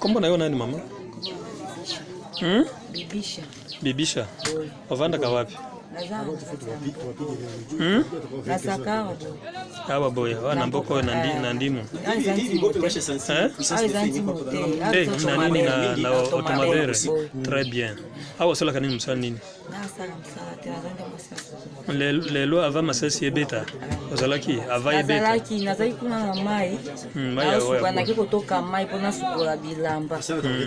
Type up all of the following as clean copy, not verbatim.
Kombo na yo nani mama? Bibisha. Bibisha. Wavanda kawapi? Nasakao. Awa boya, wana mboko na ndimu. Na nini na automobile. Très bien. Awa sola kanini msana nini? Lelo ava masasi ebeta. Ozalaki ava ebeta. Ozalaki nazali kuna na mai. Mai bana kiko toka mai pona sukola bilamba.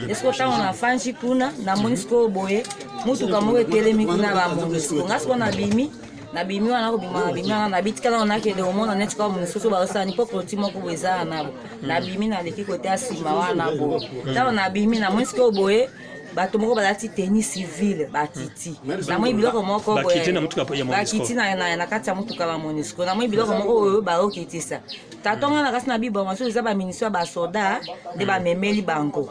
Esko tango na fanji kuna na monisko boye. Mutu kamwe telemi kuna ba monisko. Ngasko na bimi. Na bimi wana ko bima na bitikala na ke de omona net ko monisko ba osani po protimo ko beza na. Na bimi na leki ko te asima wana bo. Tango na bimi na monisko boye. Bato moko balati tennis civile batiti na moi biloko moko boye bakiti na mutuka ya Monisco bakiti na kati ya mutuka ba Monisco na moi biloko moko oyo ba okitisa tatonga na kasi na bibo maso eza ba ministre ba soda de ba memeli bango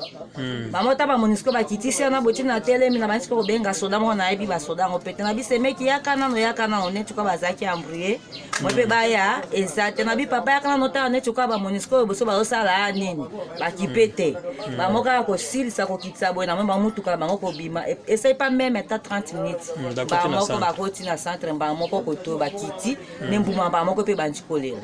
ba mota ba Monisco bakitisa na boti na telemi na banisi ko benga soda moko na yebi ba soda ngo pete na bisemeki yakana no netu ko bazaki ambrie mo pe ba ya ezate na bi papa yakana no ta netu ko ba Monisco boso ba osala nini bakipete ba moka ko silisa ko kitisa boye na mo mutuka bango ko bima essaye pas même à 30 minutes ba moko ba koti na centre ba moko ko to ba kiti nembuma ba moko pe banjikolela.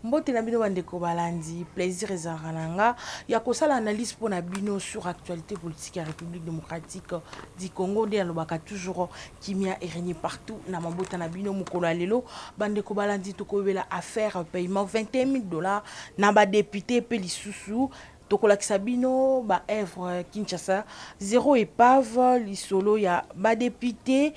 Mbote na bino bandeko balandi plaisir ezarananga ya kosala analyse pour na bino sur actualité politique ya République démocratique du Congo de alobaka toujours kimia régné partout na mabota na bino mukolo lelo bandeko balandi tokobela affaire paiement $21,000 na ba député pe lisusu tokolakisa bino ba œuvre Kinshasa zéro épave lisolo ya ba député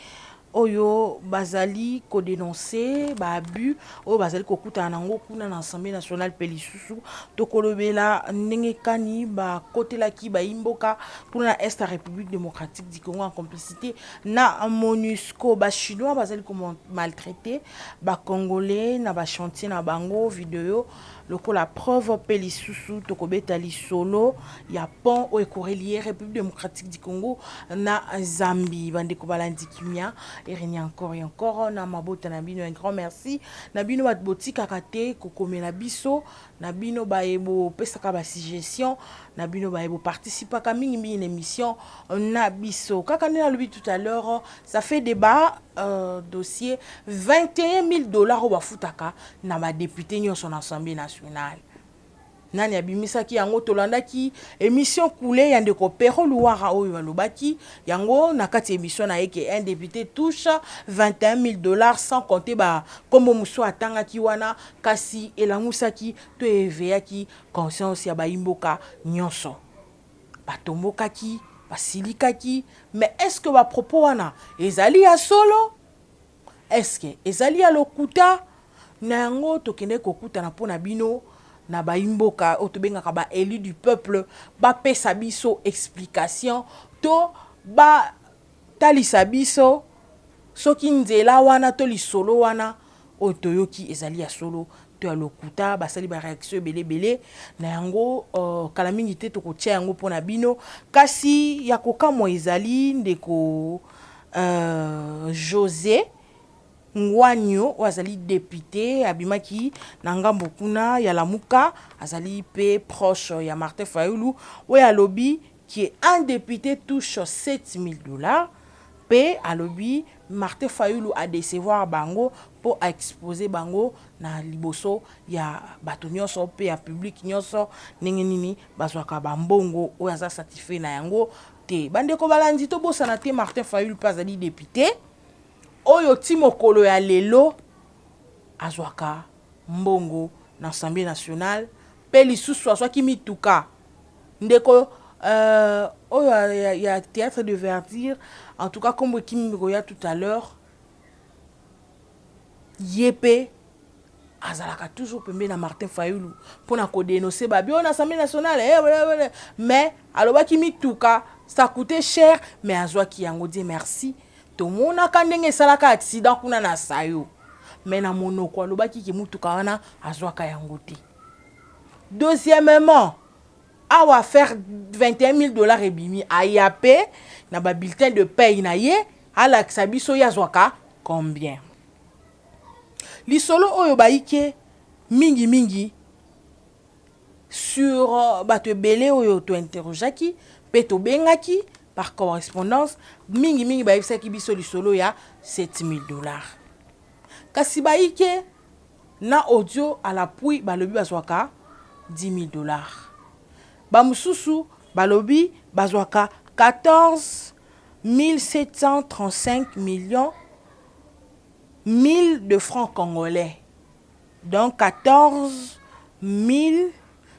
oyo bazali ko dénoncer ba abus oyo bazali ko kuta nango kuna na Assemblée nationale pelisusu tokolobela ndenge kani ba kotelaki ba imboka pour la Est République démocratique du Congo en complicité na MONUSCO ba chinois bazali ko maltraiter ba congolais na ba chantier na bango vidéo lokola preuve pelisusu tokobeta lisolo ya pont o ekorelier République démocratique du Congo na Zambie bandeko balandi kimia et encore et encore na mabota na bino un grand merci na bino bat botika kate kokomela biso na bino baebo pesaka ba suggestion na bino baebo participer ka mingi émission na biso kaka na lobi tout à l'heure ça fait débat dossier $21,000 au bafutaka na ba député nyonso na Assemblée nationale nani abimisaki yango tolandaki émission coulée ya ndeko Pero Luara oyo alobaki yango na kati émission na yeke un député touche $21,000 sans compter ba kombo muso atangaki wana kasi elamusaki to eveyaki conscience ya ba imboka nyonso batombokaki basilikaki mais est-ce que ba propos wana ezali ya solo est-ce que ezali ya lokuta na yango tokende kokuta na pona bino na ba imboka otobengaka ba élu du peuple ba pesa biso explication to ba talisa biso soki nzela wana to lisolo wana otoyoki ezali ya solo to ya lokuta basali ba réaction belé na yango kala mingi te tokotia yango pona bino kasi ya kokamwa ezali ndeko José Ngwanyo azali député abimaki na ngambo kuna ya Lamuka azali pe proche ya Martin Fayulu ou ya lobby qui est un député touche $7,000 pe à lobby Martin Fayulu a décevoir bango pour exposer bango na liboso ya bato nyonso pe ya public nyonso ndenge nini bazwaka bambongo ou aza satisfait na yango te bandeko balandi to bosana te Martin Fayulu pas azali député oyo timokolo ya lelo azwaka mbongo na Assemblée nationale pe lisusu azwaki mituka ndeko oyo ya théâtre de verdure en tout cas comme kimiko ya tout à l'heure yepe azalaka toujours pembe na Martin Fayulu pona ko dénoncer ba bio na Assemblée nationale mais alobaki mituka ça coûtait cher mais azwaki yango dit merci to mona kandenge salaka accident kuna na sayo mais na monoko alobaki ke mutuka wana azwaka yango te. Deuxièmement, awa faire 21 000 $ ebimi ayape na ba bulletin de paye na ye alakisa biso yazwaka combien. Lisolo oyo baike mingi sur bato ebele oyo to interrogeaki pe to bengaki par correspondance mingi bayebisaki biso lisolo ya 7 000 $. Kasi baike na audio à l'appui balobi bazwaka 10 000 $. Bamususu balobi bazwaka 14 735 millions 1000 de francs congolais. Donc 14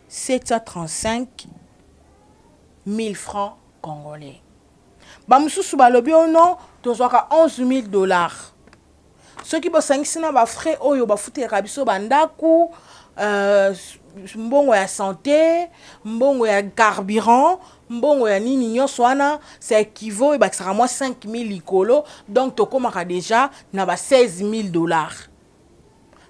735 000 francs congolais. Bamususu balobi ono tozwaka 11 000 $. Ceux qui bosangisi na ba frais oyo bafutela biso bandaku mbongo ya santé, mbongo ya carburant, mbongo ya nini nyonso wana, ça équivaut et bakisaka moi 5 000 likolo, donc tokomaka déjà na ba 16 000 $.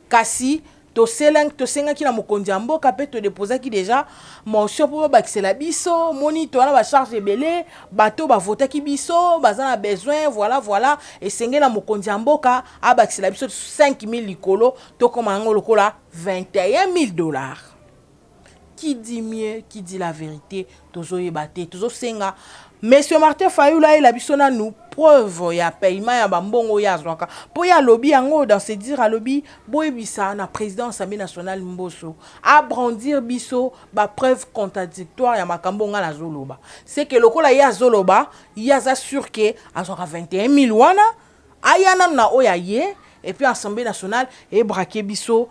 Kasi tosengaki na mokonzi ya mboka pe to déposaki déjà motion po bakisela biso moni to wana ba charge ebele bato ba votaki biso baza na besoin voilà et sengé na mokonzi ya mboka abakisela biso 5 000 likolo tokoma ngo lokola 21 000 $. Qui dit mieux, qui dit la vérité, tozo yebate, tozo senga. Monsieur Martin Fayulu la bisona nous preuve ya paiement ya bambongo ya zwaka. Po ya lobby yango dans se dire à lobby boyebisa na président Assemblée nationale Mboso a brandir biso ba preuve contradictoire ya makambo nga na zoloba. C'est que lokola ya zoloba, ya za sûr que azwaka 21 000 wana ayana na oya ye et puis Assemblée nationale et braquer biso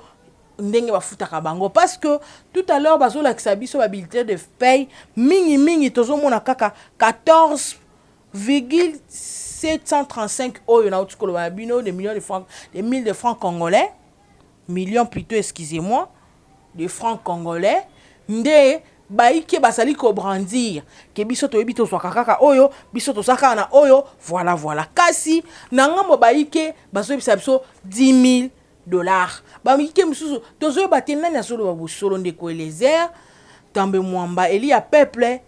ndenge bafutaka bango parce que tout à l'heure bazolakisa biso ba bulletin de paye mingi tozomona kaka 14,735 oyo na utikolo ba bino de millions de francs, des 1000 de francs congolais, millions plutôt, excusez-moi, de francs congolais nde baike basali ko brandir ke biso to yebito zwaka kaka oyo biso to saka na oyo voilà kasi na ngambo baike bazobisa biso 10 000 $. Bamike mususu tozo batena na solo babusolo ndeko Elezer tambe mwamba eli ya peuple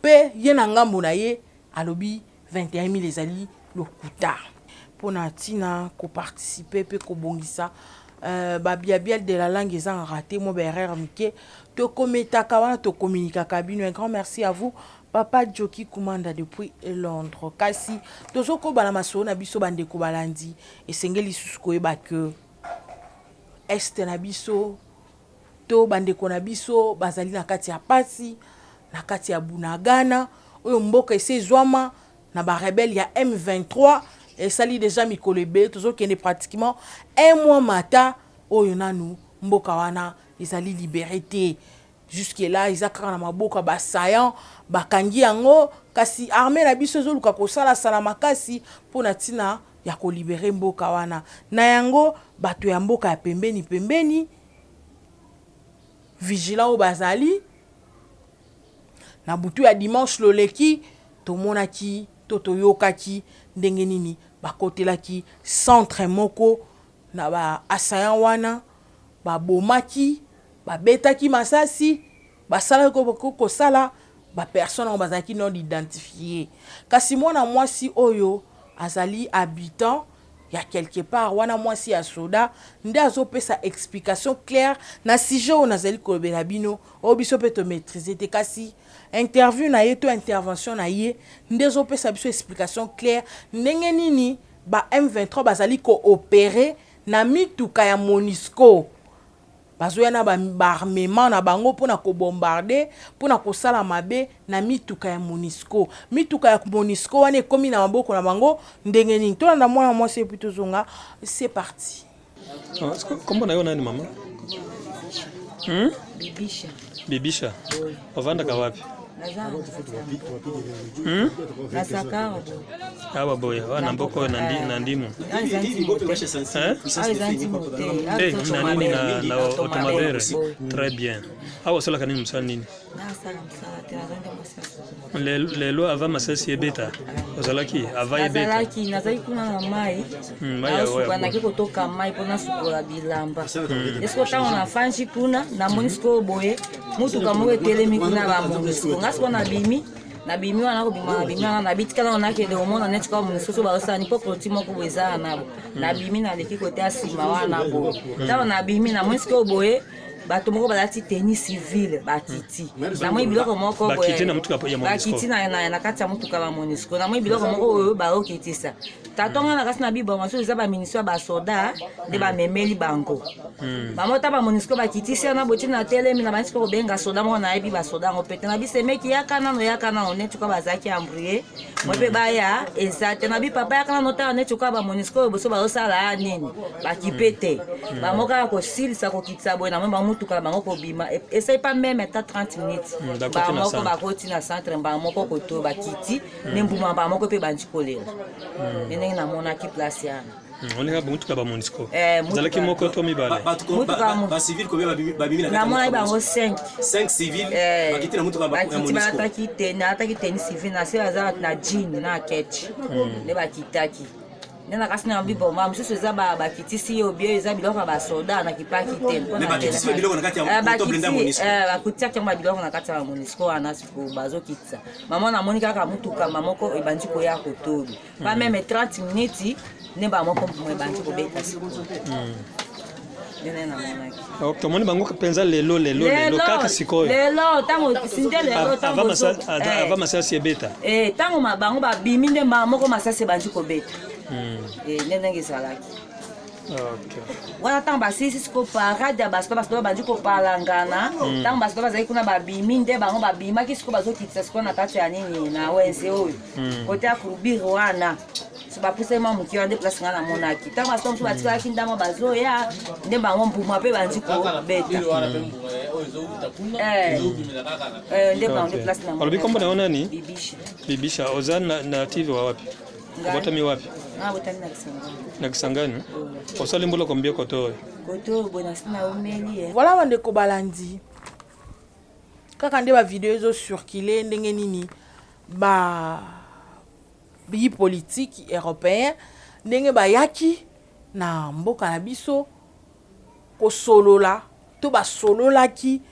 pe yena ngambo na ye alobi 21 000 ezali lokuta pona tina ko participer pe ko bongisa babiabiel de la langue ezanga raté mo berrer mike to kometaka wana to communiquer kabino. Un grand merci à vous Papa Joki Kumanda depuis Londres. Kasi tozo ko bala masolo na biso bandeko balandi esengeli susko eba que este na biso to bandeko na biso bazali na kati ya pasi na kati ya bunagana oyo mboka ese zwama na ba rebelle ya M23 et sali déjà mikolo ebele tozokende pratiquement un mois mata oyo nanu mboka wana ezali libéré te jusque là izakaka na maboka basayan bakangi yango kasi armée na biso ezoluka kosala sala makasi mpona ntina ya kolibere mboka wana na yango bato ya mboka ya pembeni vigilant o bazali na butu ya dimanche loleki tomonaki toyokaki ndenge nini bakotelaki centre moko na ba assaillant wana babomaki babetaki masasi basala ko sala ba personne bazaki non identifié kasi mwana mwasi oyo azali habitant ya quelque part wana mwasi ya soda nde azopesa explication claire na sujet on azali kolobela bino o biso pe to maîtriser te kasi interview na ye to intervention na ye nde azopesa biso explication claire ndenge nini ba M23 bazali ko opérer na mituka ya MONUSCO bazoya na ba armement na bango pona ko bombarder pona ko sala mabe na mituka ya MONUSCO wana ekomi na maboko na bango ndenge nini to na mwana mwasi plutôt zonga. C'est parti. Comment na yo nani mama? Bibisha. Bibisha. Ovanda ka wapi? awa boya wana mboko na ndimu na nini na automobile très bien awa osalaka nini mosala nini lelo ava masasi ebeta ozalaki ava ebeta nazalaki kuna na mai nasukanaki kotoka mai mpona sukola bilamba eske ntango nafanji kuna namoni sikoyo boye mutuka moko etelemi kuna bamonisiko nga sikoyo nabimi wana kobima wana nabitikala nakende omona neti kaka monisiko so baosani mpo proti moko boye ezala nabo nabimi naleki kote ya nsima wana boye ntango nabimi namoni sikoyo boye bato moko balati tennis civile bakiti namoni biloko moko bakiti na kati ya mutuka ba monisiko namoni biloko moko oyo baokitisa tatonga na kasi na biboma so eza baministre ya basoda nde bamemeli bango bamota ba monisiko bakitisi wana boti na telemi na banisiko kobenga soda moko nayebi basoda yango pete na bisemeki yaka nano neti kwa bazalaki ambrie mo mpe baya eza te na bipapa yaka nano tala neti kwa ba monisiko oyo boso baosala nini bakipe te bamokaka kosilisa kokitisa boye namoni bamutuka bango kobima essaye pas même ata 30 minutes bamoko bakoti na centre bamoko koto bakiti ne mbuma bamoko mpe bandi kolela ndenge namonaki place yana olinga mutuka ba monisiko zalaki moko to mibale ba civil combien babimi na namona bango 5 civil bakiti na mutuka ba monisiko bakiti teni civil na se bazala na jean na ketch ne bakitaki nena kasi na bibo ma msusu eza bakitisi yo bio eza biloko ya basoda na kipaki te mpona bakitisi biloko na kati ya motoblenda monisiko bakutiaki yango biloko na kati ya monisiko wana siko bazokitisa mama namoni kaka mutuka mamoko ebandi koya kotobi pa meme 30 minutes ne bamoko ebandi kobeta siko tomoni bango mpenza lelo kaka sikoyo lelo ntango sinde lelo ava masasi ebeta ntango bango babimi nde moko masasi ebandi kobeta ndenge ezalaki wana ntango basilisi koparade ya basoda bandi kopalangana ntango basoda bazalaki kuna babimi nde bango babimaki siko bazokitisa sikoyo na kati ya nini na wenze oyo kote ya kurubiri wana so bapusama moki wana nde place nga namonaki ntango basoda mosusu batikalaki ndamo bazoya nde bango mbuma mpe bandi kobeta nde bango nde place namonaki olobi kombo na yo nani bibisha oza native wa wapi obotami wapi na Kisangani osali mboloko mbie koto oyo voilà bandeko balandi kaka nde bavideo ezocircule ndenge nini pays politique européen ndenge bayaki na mboka na biso kosolola to basololaki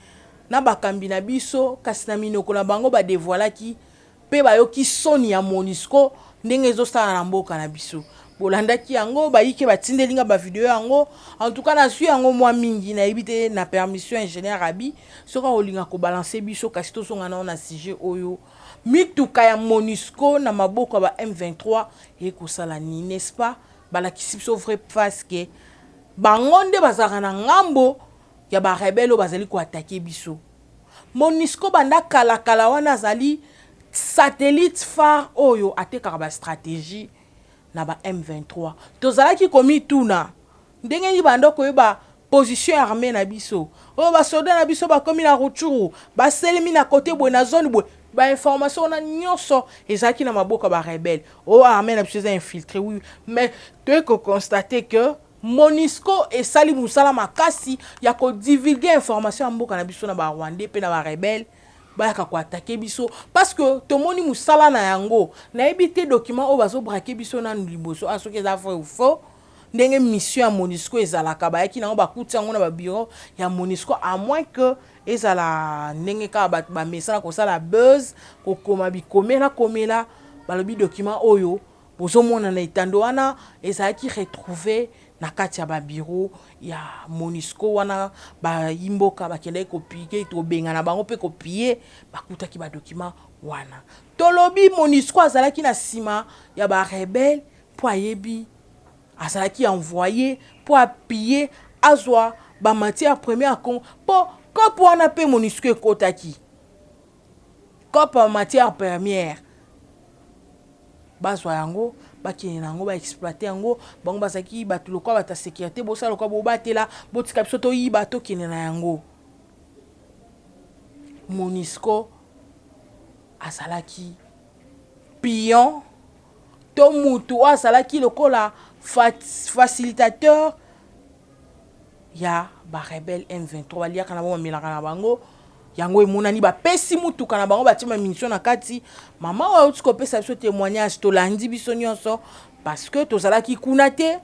na bakambi na biso kasi na minoko na bango badevoilaki mpe bayoki soni ya monisco ndenge ezosala na mboka na biso bolandaki yango bayike batindelinga bavideo yango en tout cas nazwi yango mwa mingi nayebi te na permission ingénieur abi soki olinga kobalanse biso kasi tozonga nao na sujet oyo mituka ya monisco na maboko ya ba M23 ekosala nini n'est-ce pas balakisi biso vrai face ke bango nde bazalaka na ngambo ya barebele oyo bazali koatake biso monisco banda kalakala wana azali satellite phare oyo atekaka ba stratégie na ba M23 tozalaki komituna ndenge ni bando koyeba position armée na biso oyo basoda na biso bakomi na Rutshuru baselemi na côté boye na zone boye ba information na nyonso ezalaki na maboko ba rebelle oyo armée na biso eza infiltré oui mais tu peux constater que monisco esali musala makasi ya ko divulguer information ya mboka na biso na ba Rwandais pe na ba rebelle bayaka ko attaquer biso parce que tomoni musala na yango na ebité document o bazo braquer biso na liboso asoki eza vrai ou faux ndenge mission ya monisco ezalaka bayaki nango bakuti yango na ba bureau ya monisco à moins que ezala ndenge ka ba message ko sala buzz ko koma bikomela komela balobi document oyo bozomona na itando wana ezalaki retrouver na kati ya ba bureau ya monisco wana ba imboka bakende kopike to benga na bango pe kopie bakutaki ba document wana tolobi monisco azalaki na sima ya ba rebelle po ayebi azalaki envoyé po appuyer azwa ba matière première po kopo wana pe monisco ekotaki kopo matière première bazwa yango bakene nango ba exploiter yango bango bazaki batu lokwa bata sécurité bosala lokwa bobatela botika biso to yiba to kene na yango monisco azalaki pion to mutu azalaki lokola facilitateur ya ba rebelle M23 baliaka na bango bamelaka na bango yango emonani bapesi mutuka na bango batima munition na kati mama oyo auti kopesa biso témoignage tolandi biso nyonso parce que tozalaki kuna te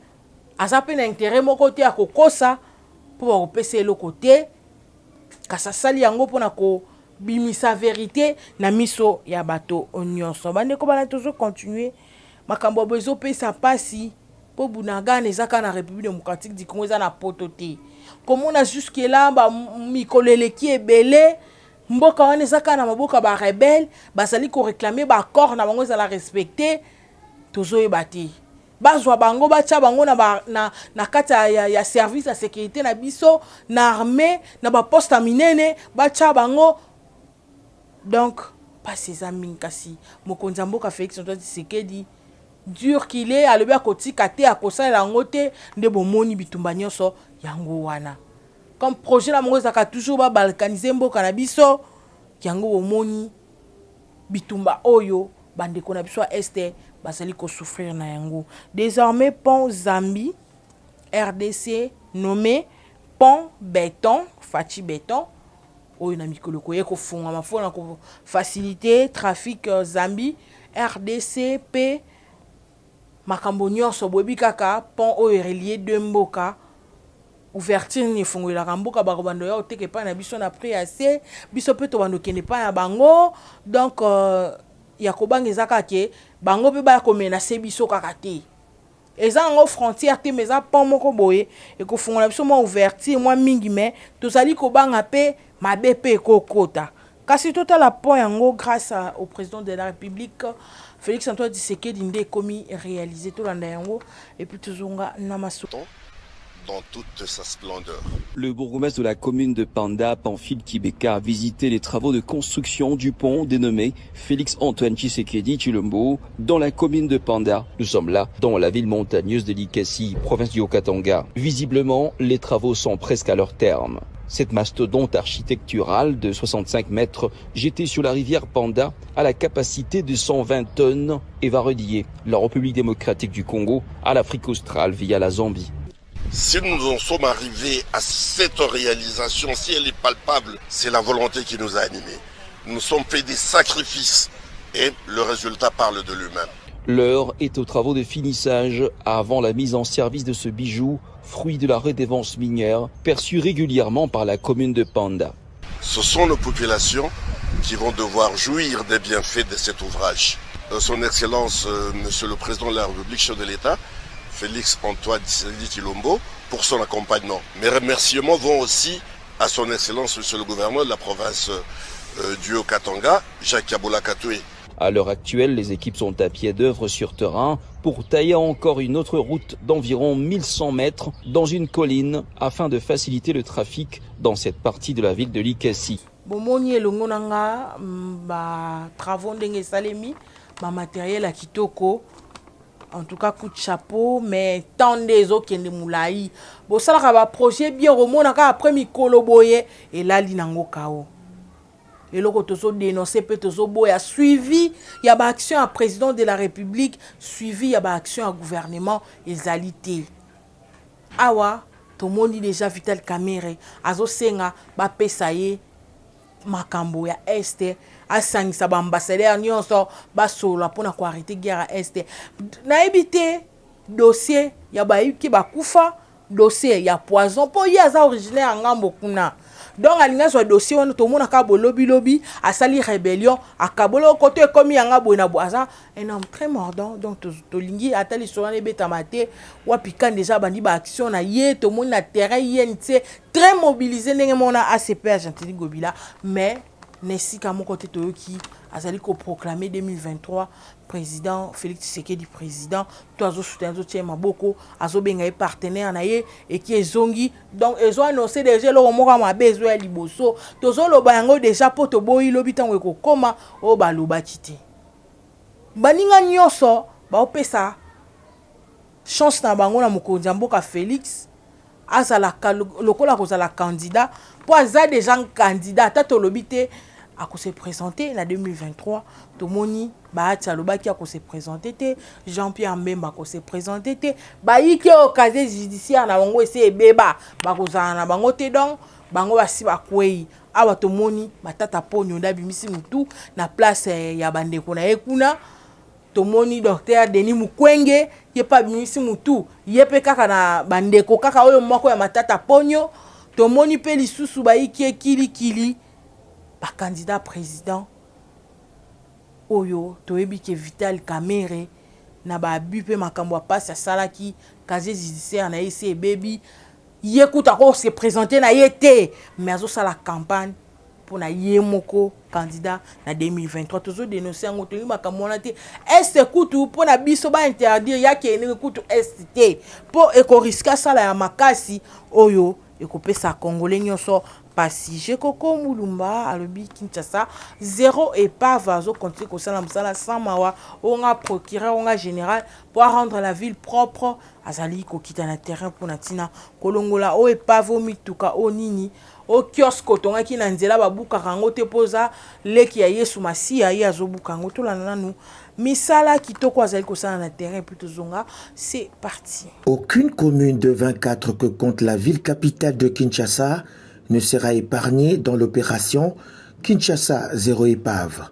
aza mpe na intérêt moko te ya kokosa mpo bakopesa eloko te kasi asali yango mpona kobimisa vérité na miso ya bato nyonso bandeko bana tozocontinue makambo ya boye ezopesa mpasi mpo bunagana eza kaka na république démocratique du congo eza na poto te komona jusque là bamikolo eleki ebele mboka wana eza kaka na maboka barebele bazali koreklame baaccord na bango ezala respecte tozoyeba te bazwa bango batya bango na kati ya service ya sécurité na biso na armée na baposte minene batya bango donc pasi eza mingi kasi mokonzi ya mboka Félix Antoine Tshisekedi dur qu'il est alobi akotika te akosalela yango te nde bomoni bitumba nyonso yango wana comme projet na mongo ezaka toujours babalkanize mboka na biso yango bomoni bitumba oyo bandeko na biso ya este bazali kosouffrir na yango. Désormais pont Zambie RDC nommé pont béton Fachi béton oyo na mikolo koye kofunga mafona ko faciliter trafic Zambie RDC p makambo nyonso boyebi kaka pont oyo relié deux mboka ouverture ni fungolaka mboka bakobando ya oteke pa na biso na prix assez biso pe to bando kende pa na bango donc ya kobanga ezaka ke bango pe ba komenacer biso kaka te eza ngo frontière te mais za pont moko boye ekofungola biso mo ouverture moi mingi mais tozali kobanga pe mabe pe ekokota kasi totala pont yango grâce au président de la République Félix Antoine Tshisekedi nde komi réalisé tout landa yango et puis tozonga na maso dans toute sa splendeur. Le bourgmestre de la commune de Panda, Pamphile Kibeka, a visité les travaux de construction du pont dénommé Félix Antoine Tshisekedi Tshilombo dans la commune de Panda. Nous sommes là dans la ville montagneuse de Likasi, province du Haut-Katanga. Visiblement, les travaux sont presque à leur terme. Cette mastodonte architecturale de 65 mètres jetée sur la rivière Panda a la capacité de 120 tonnes et va relier la République démocratique du Congo à l'Afrique australe via la Zambie. Si nous en sommes arrivés à cette réalisation, si elle est palpable, c'est la volonté qui nous a animés. Nous sommes fait des sacrifices et le résultat parle de lui-même. L'heure est aux travaux de finissage avant la mise en service de ce bijou, fruit de la redevance minière perçue régulièrement par la commune de Panda. Ce sont nos populations qui vont devoir jouir des bienfaits de cet ouvrage. Son Excellence, Monsieur le Président de la République, chef de l'État, Félix Antoine Tshisekedi Tshilombo, pour son accompagnement. Mes remerciements vont aussi à son Excellence, Monsieur le Gouverneur de la province du Haut-Katanga, Jacques Kabola Katoué. À l'heure actuelle, les équipes sont à pied d'œuvre sur terrain pour tailler encore une autre route d'environ 1100 mètres dans une colline afin de faciliter le trafic dans cette partie de la ville de Likasi. Bomoni elongo nanga ba travaux ndenge salemi ba matériel à kitoko. En tout cas, coup de chapeau, mais tant des autres qui ont des moulaï. Bon, ça va projet bien au monde après Mikolo Boye et là l'inango kao. Et le kotoso dénoncé petoso boy a suivi il y a ba action à président de la République, suivi il y a ba action à gouvernement ezalité. Awa tout le monde dit déjà Vital Kamerhe azo senga ba pesaye makambo ya este asangisa ba ambassadeur nyonso basola pona ko arrêter guerre à este na ebité dossier ya ba ki bakufa dossier ya poison po ya za originaire ngambo kuna donc alinga so dossier wana to mona ka bolobi lobi asali rébellion akabolo côté comme yanga bona boisa un homme très mordant donc to lingi atali so wana beta maté wa pikan déjà bandi ba action na ye to mona terrain yente très mobilisé ndenge mona ACP Argentine Gobila mais Nessi kamo côté toyoki azali ko proclamer 2023 président Félix Tshisekedi président to azo soutenir zo maboko azo benga partenaire na ye et qui ezongi donc ezo annoncé déjà lo moka mabezo ya liboso tozo loba yango déjà poto boyi lobi tango ko koma o baloba kiti baninga nyonso ba opesa chance na bango na mokonzi mboka Félix azala lokola kozala candidat po aza déjà candidat tato lobité à se présenter en 2023. Tomoni Bahati Alobaki à se présenter, Jean-Pierre Mbemba à se présenter, Baïki au casier judiciaire na bango ese beba bakozana na bango te donc bango basi bakwei awa tomoni matata ponyo ndabimisi mutu na place ya bandeko na ekuna. Tomoni docteur Denis Mukwenge ye pa bimisi mutu ye pe kaka na bandeko kaka oyo moko ya matata ponyo. Tomoni pe lisusu baïki ekili ba candidat président oyo toyebi ke Vital Kamerhe na ba bu pe makambo passe ya salaki casier judiciaire na ese baby yekuta ko se présenter na yete mais azo sala campagne pour na yemoko candidat na 2023 toujours dénoncer ngo to makambo na te est kutu pour na biso ba interdire yake ne kutu est pour eko risque sala ya makasi oyo ekopesa congolais nyonso pasi Jekoko Mulumba alobi Kinshasa 0 épave azo continuer ko sala msala sans mawa onga procureur onga général pour rendre la ville propre azali ko kita na terrain pour natina kolongola o épave o mituka o nini o kiosque tonga ki na nzela babuka kango te poza leki ya Yesu Masia ya azobuka ngo to lana nanu misala kitoko azali ko sala na terrain plutôt zonga. C'est parti. Aucune commune de 24 que compte la ville capitale de Kinshasa ne sera épargnée dans l'opération Kinshasa 0 épave.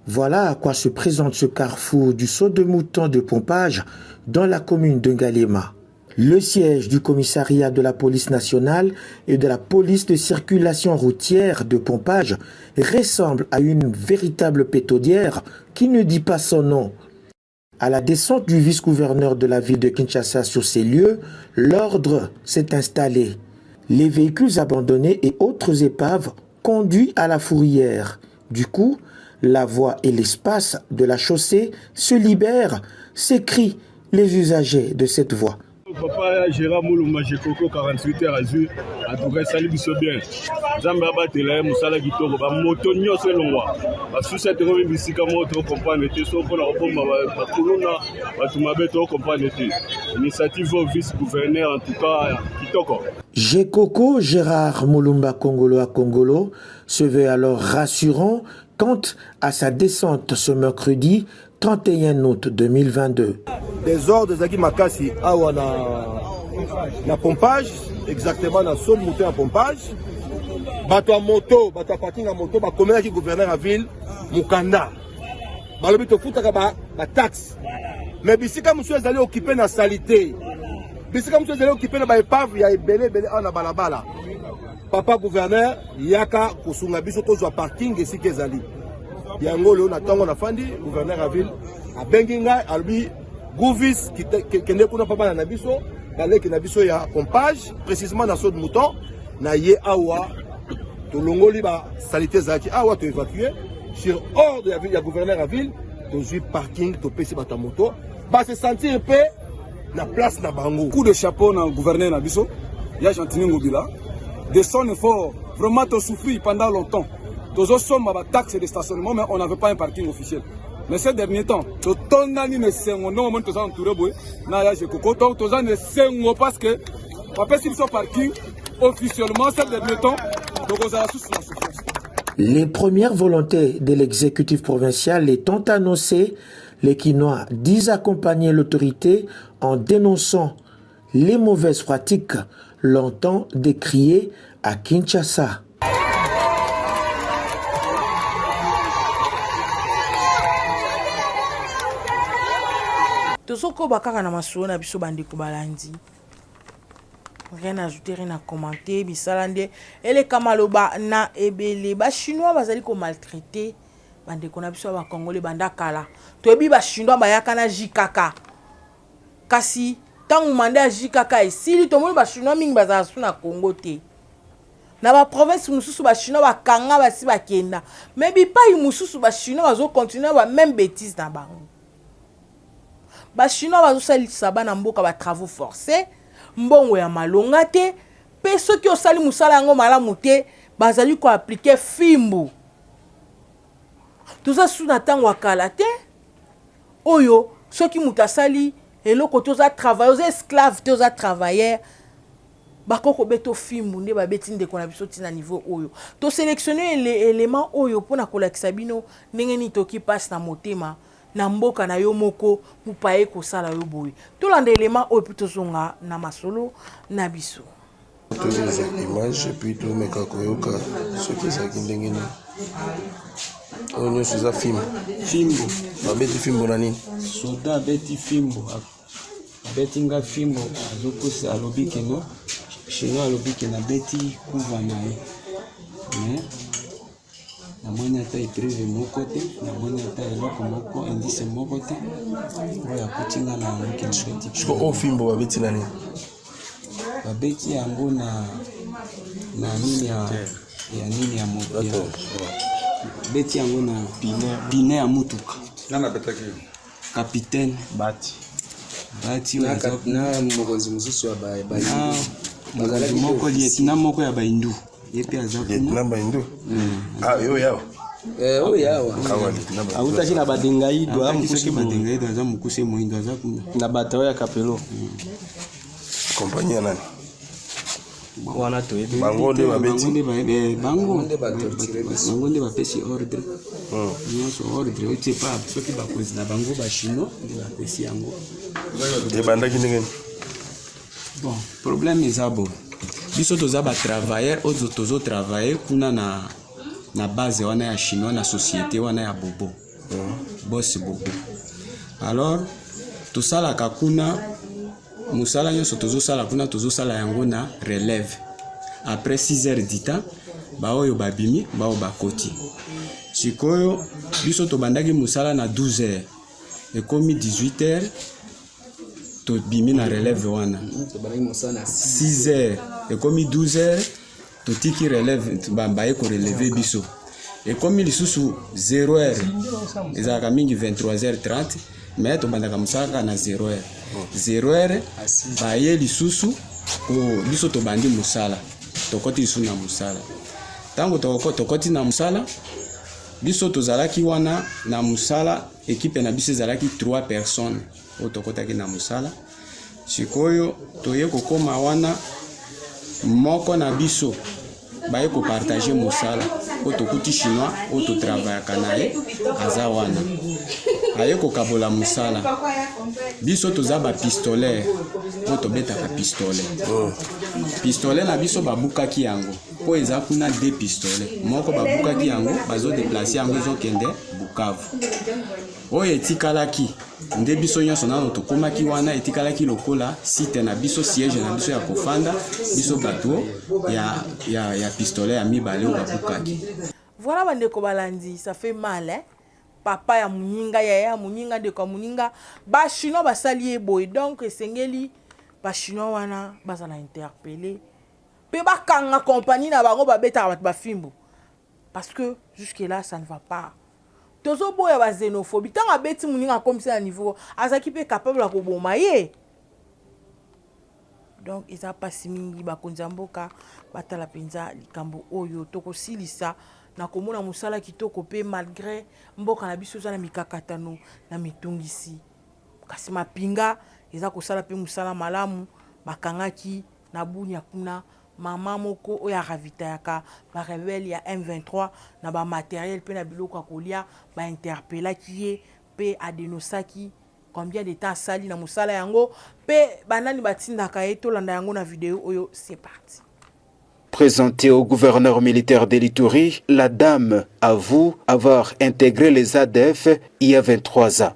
Voilà à quoi se présente ce carrefour du saut de mouton de pompage dans la commune de Ngalema. Le siège du commissariat de la police nationale et de la police de circulation routière de pompage ressemble à une véritable pétaudière qui ne dit pas son nom. À la descente du vice-gouverneur de la ville de Kinshasa sur ces lieux, l'ordre s'est installé. Les véhicules abandonnés et autres épaves conduits à la fourrière. Du coup, la voie et l'espace de la chaussée se libèrent, s'écrient les usagers de cette voie. Papa Gérard Mulumba Jekoko 48 heures azur atuka sali biso bien Zamba batela musala kitoko ba moto nyonso longwa ba susete ko bisika moto comprendre te so ko na opomba ba kuluna ba tumabe to comprendre te initiative au vice gouverneur en tout cas kitoko. Jekoko Gérard Mulumba Kongolo à Kongolo se veut alors rassurant quant à sa descente ce mercredi 31 août 2022. Des ordres de Makassi awa na pompage, exactement na son moteur à pompage. Bato a moto, bato a parking à moto, ba communauté qui gouverneur à ville Mukanda. Ba lobi to futaka ba taxe. Mais bisika monsieur ezali occupé na salité. Bisika monsieur ezali occupé na ba épave ya ebele na balabala. Papa gouverneur yaka kusunga biso tozwa parking esika ezali. Yango leo na tango na fandi gouverneur à ville a benginga albi Gouvis qui n'est pas pas na biso baleki na biso ya pompage précisément dans saut de mouton na ye awa to longoli ba salité zaki awa to évacuer sur hors de la ville ya gouverneur à ville to ju parking to pesi ba ta moto ba se sentir peu na place na bango. Coup de chapeau na gouverneur na biso ya Gentini Ngobila de son effort vraiment to souffri pendant longtemps. Tous sommes à taxe de stationnement mais on n'avait pas un parking officiel. Mais ces derniers temps, tout le monde ne sait pas entouré parce que après s'ils sont parking officiellement ces derniers temps, donc on a sous la souffrance. Les premières volontés de l'exécutif provincial étant annoncées, les Quinois disent accompagner l'autorité en dénonçant les mauvaises pratiques longtemps décriées à Kinshasa. Tozoko bakaka na masolo na biso bandeko balandi. Rien à ajouter, rien à commenter. Bisalande ele kamaloba na ebele ba chinois bazali ko maltraiter bandeko na biso ba congolais bandakala. Toyebi ba chinois bayaka na jikaka. Kasi tangu manda jikaka esili tomoni ba chinois mingi bazala suna Congo te. Na ba province mususu ba chinois ba kanga basi bakenda. Mais bi pa mususu ba chinois bazo continuer ba même bêtise na bango. Ba chinois bazosalisa bana mboka ba travaux forcés mbongo ya malonga te pe soki osali musala yango malamu te bazali ko appliquer fimbu toza suna tango akala te oyo soki mutasali eloko toza travailleur oza esclave toza travailleur bakoko beto fimbu nde babeti ndeko na biso tina niveau oyo to sélectionner les éléments oyo pona kolakisa bino ndenge ni toki passe na motema na mboka na yo moko mupaye kosala yo boye tolanda élément oyo puis tozonga na masolo na biso tozeza image puis tomeka koyoka soki ezalaki ndenge nini oyo nyonso eza fimbo babeti fimbo na nini soda abeti fimbo abetinga fimbo azokosi alobi keno chino alobi ke nabeti kuva na ye mais namoni ata epreve moko te namoni ata eloko moko indice moko te oyo akutinga na yango kenbeti oyo fimbo babeti na nini babeti yango na nini ya nini ya moto beti yango na pine ya mutuka capitaine bati na mokonzi mosusu ya mokonzi moko lieutenant moko ya baindu ye mpe aza lieutenant baindu oyo yawa autaki na badengaido aza mokuse moindo aza kuna na bato ya kapelo kompagnie ya nani wana toyebi bango nde babeti bango nde bapesi ordre nyonso ordre otie pa soki bakonzi na bango bachino nde bapesi yango ebandaki ndenge bon problème eza bo biso toza batravailleur oyo tozotravaille kuna na base wana ya chinois na société wana ya bobo boss bobo alors tosalaka kuna musala nyonso tozosala kuna tozosala yango na relève après 6 heures du temps baoyo babimi bao bakoti sikoyo biso tobandaki musala na 12 heures ekomi 18 heures tobimi na relève wana 6 heures ekomi 12 heures totiki relève baye ko relever biso ekomi lisusu 0 heures ezalaka mingi 23h30 mais tobandaka musala na 0 heures 0 heures baye lisusu ko biso tobandi musala tokoti lisusu na musala tango tokoti na musala biso tozalaki wana na musala équipe na biso ezalaki 3 personnes o tokotaki na musala sikoyo toye kokoma wana moko na biso baye ko partager musala o tokuti chinois o to travaillaka na ye aza wana aye kokabola musala biso toza ba pistolet o tobetaka pistolet pistolet na biso babukaki yango po eza kuna 2 pistolet moko babukaki yango bazo déplacer yango ezokende Bukavu oyo etikalaki nde biso nyonso nano tokomaki wana etikalaki lokola site na biso siège na biso ya kofanda biso bato ya pistolet ya mibale oyo babukaki. Voilà bandeko balandi, ça fait mal hein. Papa ya muninga ya muninga ndeko muninga ba chinois basali boy donc esengeli ba chinois wana bazala interpeller pe bakanga compagnie na bango babeta bato ba fimbo parce que jusque là ça ne va pas. Tozo boya ba xénophobie tanga beti muninga comme ça à niveau azaki pe capable ko boma ye. Donc eza pasi mingi ba konzamboka batala penza likambo oyo toko silisa na komona musala kitoko pe malgré mboka na biso za na mikakatano na mitungisi kasi mapinga eza kosala pe musala malamu bakangaki na bunya kuna mama moko oya ravita yaka ba rebelle ya M23 na ba matériel pe na biloko akolia ba interpellaki ye pe adenosaki combien de temps sali na musala yango pe banani batindaka ye tolanda yango na vidéo oyo c'est parti. Présentée au gouverneur militaire de l'Ituri, la dame avoue avoir intégré les ADF il y a 23 ans.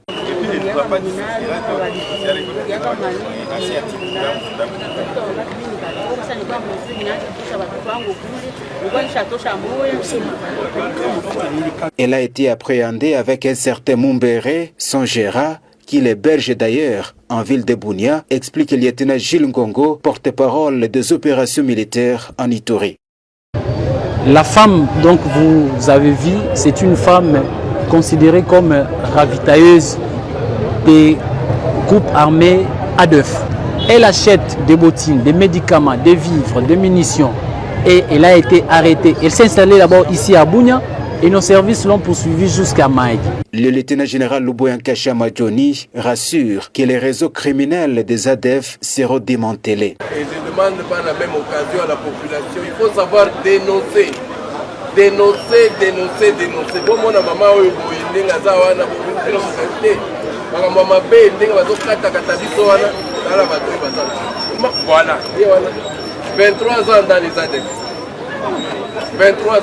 Elle a été appréhendée avec un certain Mumbere, son gérant, qui l'héberge d'ailleurs en ville de Bunia, explique le lieutenant Gilles Ngongo, porte-parole des opérations militaires en Ituri. La femme, donc vous avez vu, c'est une femme considérée comme ravitailleuse des groupes armés ADF. Elle achète des bottines, des médicaments, des vivres, des munitions et elle a été arrêtée. Elle s'est installée d'abord ici à Bunia et nos services l'ont poursuivi jusqu'à Mike. Le lieutenant général Luboyan Kachama Johnny rassure que les réseaux criminels des ADF seront démantelés. Et je demande par la même occasion à la population, il faut savoir dénoncer. Dénoncer. Bon, mon maman, voilà. 23 ans dans les ADF. 23 ans.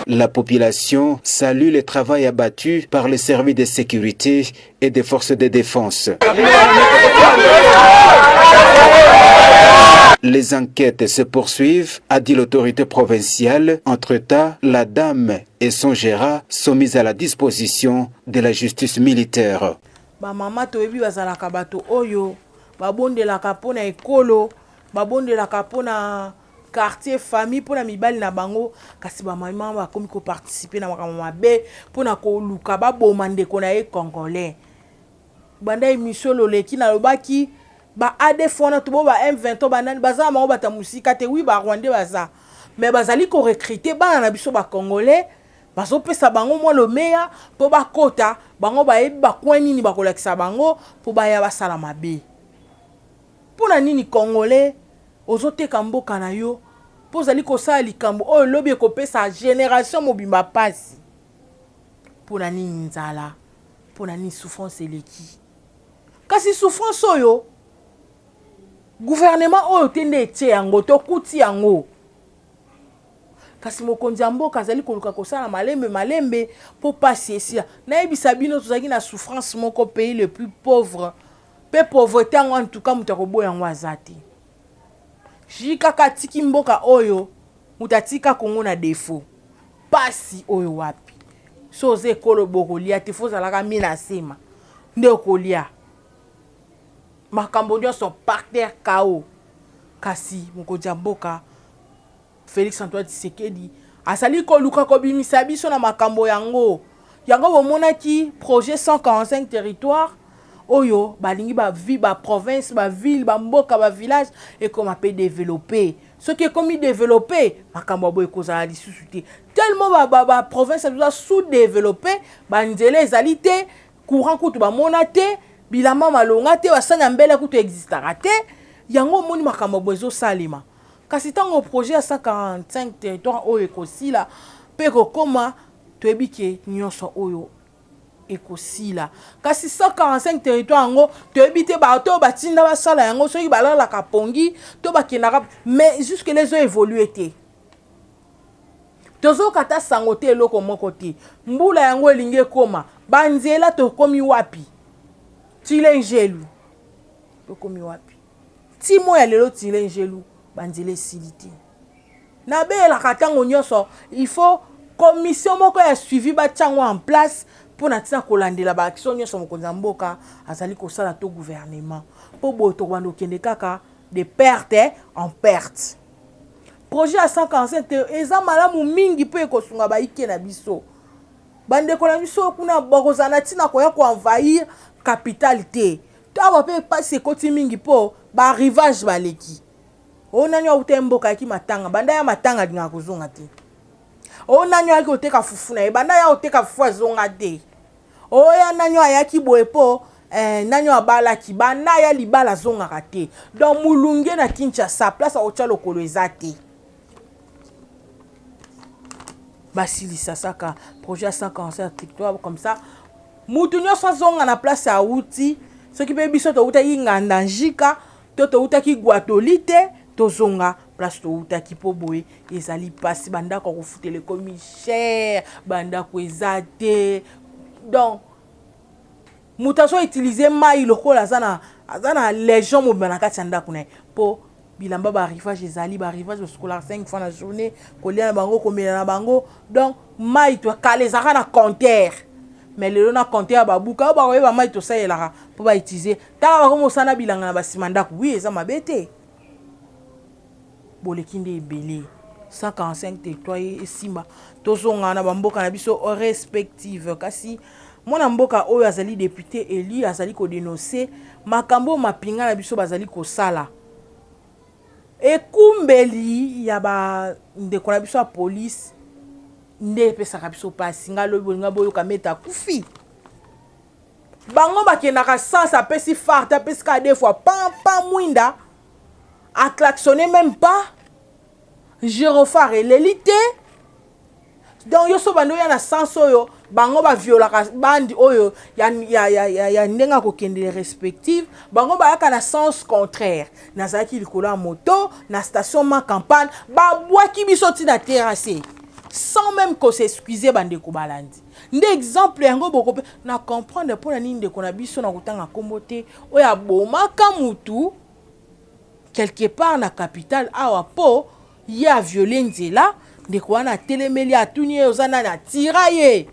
La population salue le travail abattu par les services de sécurité et des forces de défense. Les enquêtes se poursuivent, a dit l'autorité provinciale. Entre-temps, la dame et son gérant sont mis à la disposition de la justice militaire. Mama toyebi bazalaka bato oyo babondelaka pona ekolo babondelaka pona quartier famille pona mibali na bango kasi ba mama bakomi ko participer na makambo mabe pona ko luka baboma ndeko na ye congolais banda émission loleki na lobaki ba ADF wana to ba M20 banani baza bango bata musika te oui ba Rwandais baza mais bazali ko recruter bana na biso ba congolais bazopesa bango mo le meya po bakota bango bayebi bakwani ni bakolakisa bango po baya basala mabe pona nini congolais ozoteka mboka na yo po zali kosala likambo oyo lobi ekopesa génération mobimba pasi pona nini nzala pona nini souffrance eleki kasi souffrance oyo gouvernement oyo tende etie yango tokuti yango kasi mokonzi ya mboka azali koluka kosala malembe po pasi esila nayebisa bino tozalaki na souffrance moko pays le plus pauvre pe pauvreté yango en tout cas moto akoboya yango aza te jikaka atiki mboka oyo moto atika kongo na defo pasi oyo wapi so oza ekolo bokolia te fo ozalaka mi na nsima nde okolia makambo nyonso par terre kao kasi mokonzi ya mboka Félix Antoine Tshisekedi asali koluka kobimisa biso na makambo yango bomonaki projet 145 territoires oyo balingi ba province ba ville ba mboka ba village et comme appelé développer ce qui est comme développer makambo boye kozala lisusu te tellement ba province doit sous-développer ba nzela ezali te courant kutu ba monate bilama malonga te basanya mbele kutu existara te yango moni makambo boye zo salima kasi tango projet à 145 territoires oyo ekosila pe kokoma toyebike nyonso oyo ekosila kasi 145 territoires yango toyebite bato batinda basala yango soki balalaka pongi to bakendaka mais jusque les ont évolué te tozokata sango te eloko moko te mbula yango elingi ekoma banzela tokomi wapi tilengelu tokomi wapi timo ya lelo tilengelu banzele siliti na bela katango nyonso il faut commission moko ya suivi ba tsango en place pour na tina kolandela ba action nyonso mokonzi mboka azali kosala to gouvernement po boto bando kende kaka de perte en perte projet à 145 eza malamu mingi pe kosunga ba ike na biso bande ko na biso kuna bokozana tina ko ya ko envahir capitale te tawa pe passe koti mingi po ba rivage baleki onanyo utemboka ki matanga banda ya matanga dinga kuzonga te onanyo yaki oteka fufu na banda ya oteka fufu azonga te oya nanyo ayaki boepo nanyo abala ki banda ya libala zonga te donc mulunge na Kinshasa place a otya lokolo ezate basili sasaka projet 145 territoire comme ça mutu nyonso zonga na place a outi ce qui peut biso to uta inganda njika to uta ki guatolite tozonga place to utaki po boye ezali pasi bandako kofutele komi cher bandako ezate donc mutaso utiliser mai lokola azana légion mobana kati ndako na po bilamba ba rivage ezali ba rivage scolaire 5 fois na journée kolia na bango komela na bango donc mai to kale zaka na compteur mais le na compteur babuka ba koyeba mai to sayelaka po ba utiliser tala ba komosana bilanga na basimandako oui eza mabete bolekinde ebele 145 territoire esimba tozonga na bamboka na biso respective kasi mwana mboka oyo azali député élu azali ko dénoncer makambo mapinga na biso bazali ko sala ekumbeli ya ba ndeko na biso ya police nde epesaka biso pasi nga lobi bolinga boyoka meta kufi bango bakendaka sans apesi farte apesi ka deux fois pam mwinda aklaxonne même pas gyrofare eleli te donc yo so bando ya na sens oyo bango baviolaka bandi oyo ya ndenge akokende respective bango bayaka na sens contraire nazalaki likolo ya moto na station ma campagne babwaki biso ntina terrasse sans même qu'on s'excuse bandeko balandi nde exemple yango boko pe na comprendre mpona nini ndeko na biso na kotanga kombo te oyo abomaka mutu quelque part na capitale awa po ye aviole nzela ndeko wana atelemeli atuni ye oza nani atira ye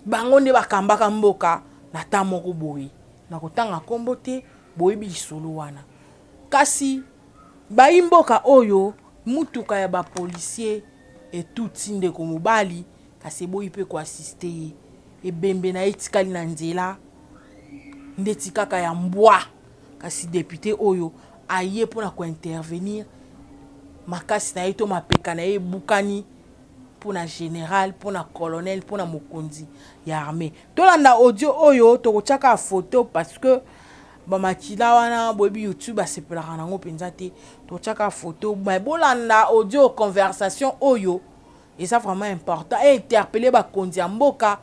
bango nde bakambaka mboka na ta moko boye na kotanga kombo te boyebi lisolo wana kasi bayi mboka oyo mutuka ya bapolisier etuti ndeko mobali kasi eboyi mpe koasiste ye ebembe na ye etikali na nzela nde tikaka ya mbwa kasi député oyo aye mpona kointervenir makasi na ye to mapeka na ye ebukani mpona général mpona colonel mpona mokonzi ya armée tolanda audio oyo tokotiaka photo parce que bamakila wana boyebi youtube asepelaka nango mpenza te totiaka photo mais bolanda audio conversation oyo eza vraiment important et interpeller bakonzi ya mboka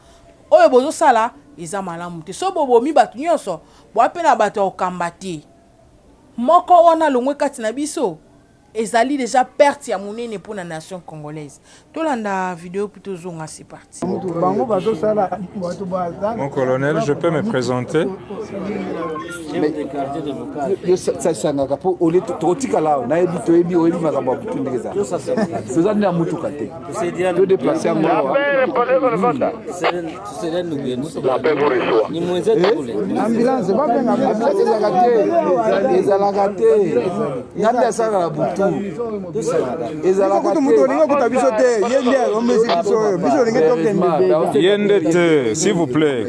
oyo bozosala eza malamu te so bobomi bato nyonso boape na bato ya kokamba te moko wana longwe kati na biso ezali déjà perte ya monene pour la nation congolaise. Tolanda vidéo plutôt zonga, c'est parti. Mon colonel, je peux me présenter. Yendete, s'il vous plaît.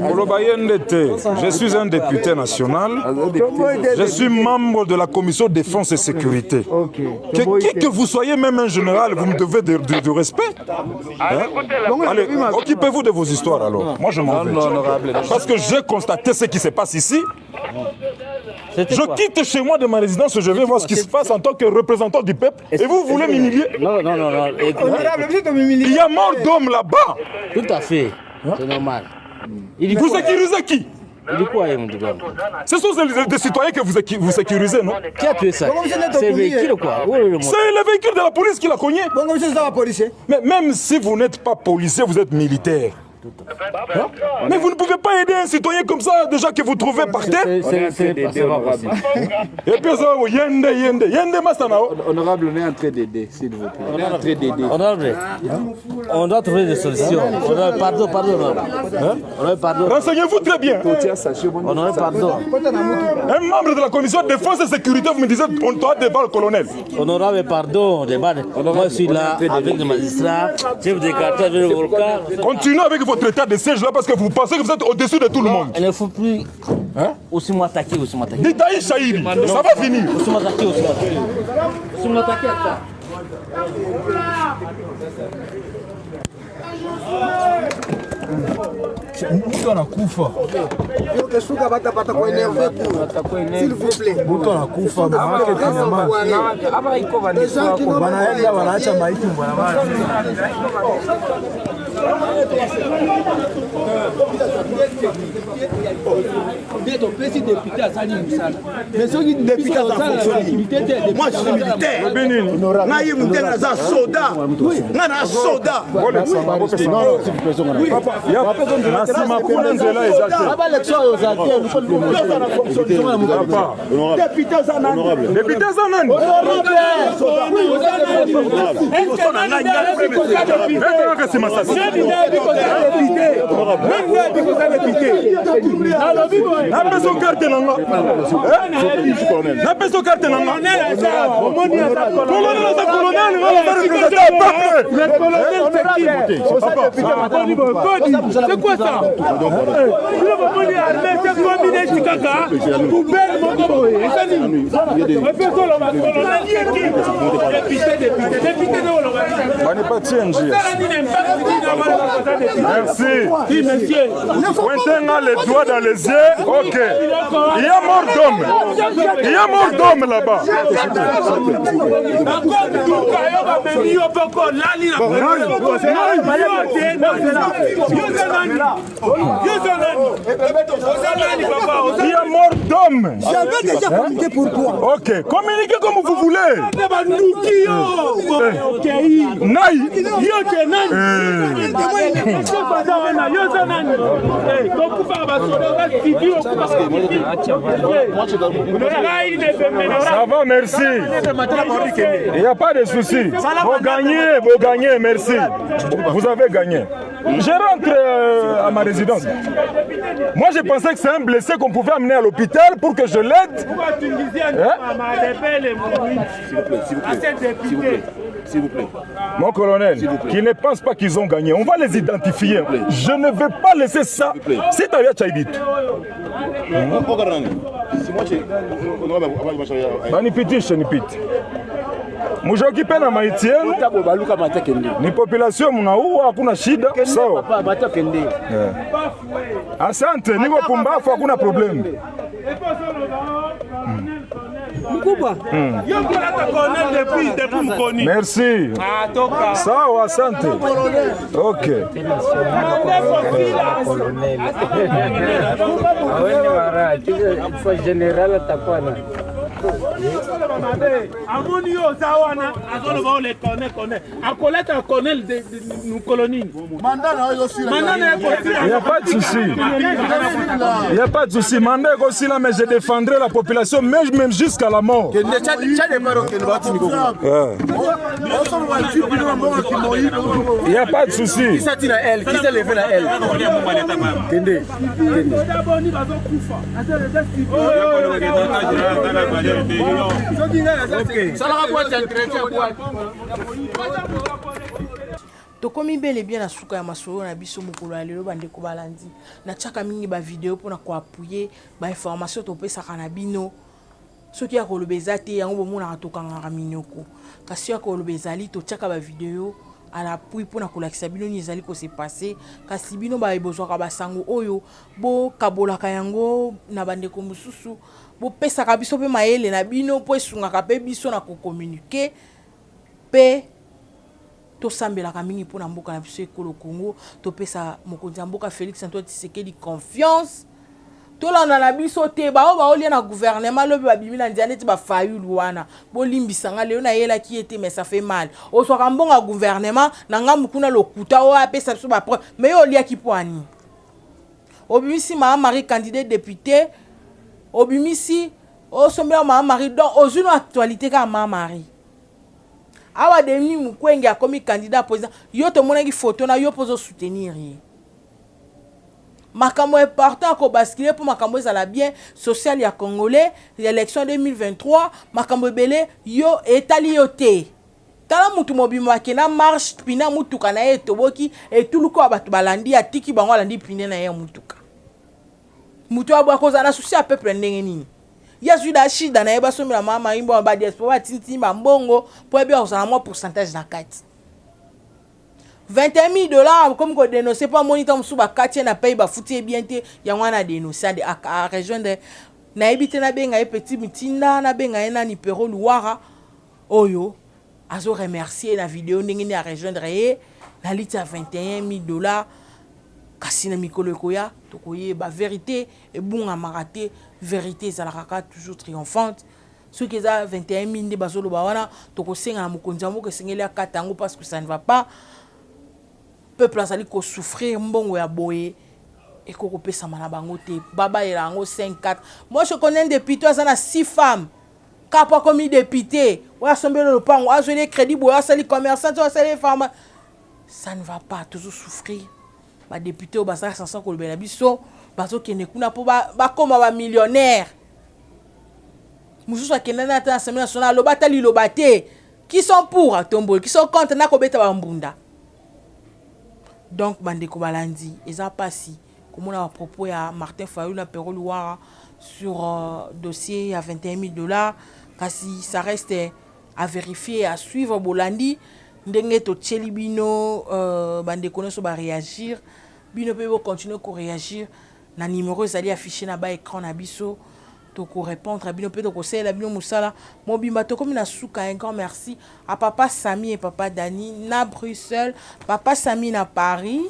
Je suis un député national. Je suis membre de la commission défense et sécurité. Qui que vous soyez, même un général, vous me devez du respect. Hein? Allez, occupez-vous de vos histoires alors. Moi je m'en vais. Parce que j'ai constaté ce qui se passe ici. Je quitte chez moi de ma résidence, je vais voir ce qui se passe en tant que représentant du peuple. Et vous voulez m'humilier? Non. Il y a mort d'hommes là-bas. Tout à fait. C'est normal. Vous sécurisez qui? Il dit quoi, ce sont des citoyens que vous sécurisez, non? Qui a tué ça? C'est le véhicule ou quoi? C'est le véhicule de la police qui l'a cogné. Mais même si vous n'êtes pas policier, vous êtes militaire. Hein? Mais vous ne pouvez pas aider un citoyen comme ça, déjà que vous trouvez par terre. C'est pas possible. Et puis ça, yende masanao. Honorable, on est en train d'aider, s'il vous plaît. On est en train d'aider. Honorable, on doit trouver des solutions. Pardon. Pardon. Renseignez-vous très bien. Honorable, pardon. Un membre de la commission de défense et sécurité, vous me disiez, on doit débattre le colonel. Honorable, pardon. Moi, je suis là avec les magistrats, chef de quartier de Volcan. Continuez avec votre état de siège là parce que vous pensez que vous êtes au-dessus de tout le monde. Il ne faut plus aussi m'attaquer. Détaillez Chahiri, ça va finir. Aussi m'attaquer. Mtu anakufa. S'il vous plaît. Mtu anakufa banaenda wanaacha maiti bwana. Moi je suis militaire. C'est quoi ça? Merci. Pointez-moi les doigts dans les yeux. Ok. Il y a mort d'homme. Il y a mort d'homme là-bas. Il y a mort d'homme. J'avais déjà communiqué pour toi. Ok, communiquez comme vous voulez. Naï. Ça va, merci. Il n'y a pas de souci. Vous gagnez, merci. Vous avez gagné. Je rentre à ma résidence. Moi, je pensais que c'est un blessé qu'on pouvait amener à l'hôpital pour que je l'aide. S'il vous plaît. Mon colonel, qui ne pense pas qu'ils ont gagné, on va les identifier. Je ne vais pas laisser ça. C'est à Tchaïdit. Mujokipe na maiti yenu ni population munaua, hakuna shida. Sawa. Asante, niko pumbafu, hakuna problem. Merci. Sawa, asante. Ok. Il n'y a pas de souci. Il n'y a pas de souci. Mais je défendrai la population, même jusqu'à la mort. Il n'y a pas de souci. Qui s'est levé la L? tokomi bel et bien na suka ya masolo na biso mokolo ya lelo bandeko balandi na tchaka mingi ba video pona ko appuyer ba information topesaka na bino soki ya koloba eza te yango bomona tokangaka minoko kasi ya koloba ezali totchaka ba video à l'appui pona kolakisa bino ni ezali ko se passer kasi bino ba ebozwaka basango oyo bo kabolaka yango na bandeko mususu bo pesaka biso pe mayele na bino po esungaka pe biso na ko communiquer pe to sambelaka mingi pona mboka na biso ekolo Congo to pesa mokonzi ya mboka Félix Antoine Tshisekedi confiance to landa na biso te bao baolia na gouvernement lobi babimi na ndiane te ba fayulu wana bo limbisanga leo na yela ki ete mais ça fait mal o soka mbonga gouvernement na ngambu kuna lokuta o apesa biso ba preuve mais yo lia ki poani obimisi ma Marie candidat député obimisi o sombela ma Marie donc ozuno actualité ka ma Marie awa demi mukwenge akomi candidat président yo to monaki photo na yo pozo soutenir ye makambo important ko basculer pour makambo ezala bien social ya congolais l'élection 2023 makambo belé yo etali yo te tala mutu mobima kena marche pina mutuka na ye toboki etuluko abatu balandi atiki bango alandi pine na ye mutuka mutu abwa koza na souci a peuple ndenge nini ya juda shida na yeba somela mama imbo ba diaspora tinti mbongo po ebia osana mo pourcentage na kati $21,000 comme ko dénoncer pas moniteur musuba kati na paye ba futi bien te ya ngwana dénoncer de a rejoindre na ebite na benga e petit mitinda na benga ena ni pero luara oyo azo remercier na vidéo ndenge ni a rejoindre ye na liti ya $21,000 kasi na mikolo koya tokoyeba vérité et bunga marate vérité ezalaka toujours triomphante ce qui est à 21,000 de bazolo bawana tokosenga na mokonzi moko esengeli akata yango parce que ça ne va pas peuple azali ko souffrir mbongo ya boye et ko kopesa mana bango te baba elango 5-4 moi je connais un député azana 6 femmes kapa comme député assembler le pan, assurer crédit, assurer commerçant, assurer pharma. Ça ne va pas toujours souffrir. Les députés au Bassar sans que le Benabiso, parce que ne kuna pour comme un millionnaire. Moussou qui n'a pas l'Assemblée nationale, le batali le baté, qui sont pour Tombo, qui sont contre na kobeta bambunda. Donc Bandeko Balandi, ils ont passé comme on a à propos à Martin Fayou na Perol Ouara sur dossier à $21,000. Kasi ça reste à vérifier, à suivre Bolandi. Ndenge to tcheli bino Bandeko no so ba réagir. Bino peut continuer à réagir. Na numéro ezali affiché na ba écran na biso. Toko répondre à bino peut toko sela bino musala mobimba to comme na souka un grand merci à papa Sami et papa Dani na Bruxelles, papa Sami na Paris,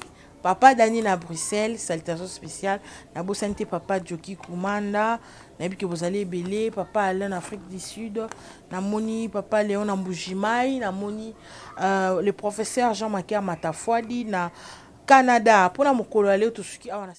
papa Dani na Bruxelles, salutation spéciale na Bosante papa Joki Kumanda na bi que vous allez belé papa Alain en Afrique du Sud na moni papa Léon na Mbujimai na moni le professeur Jean Makia Matafwadi na Canada pour na mokolo ale to suki awana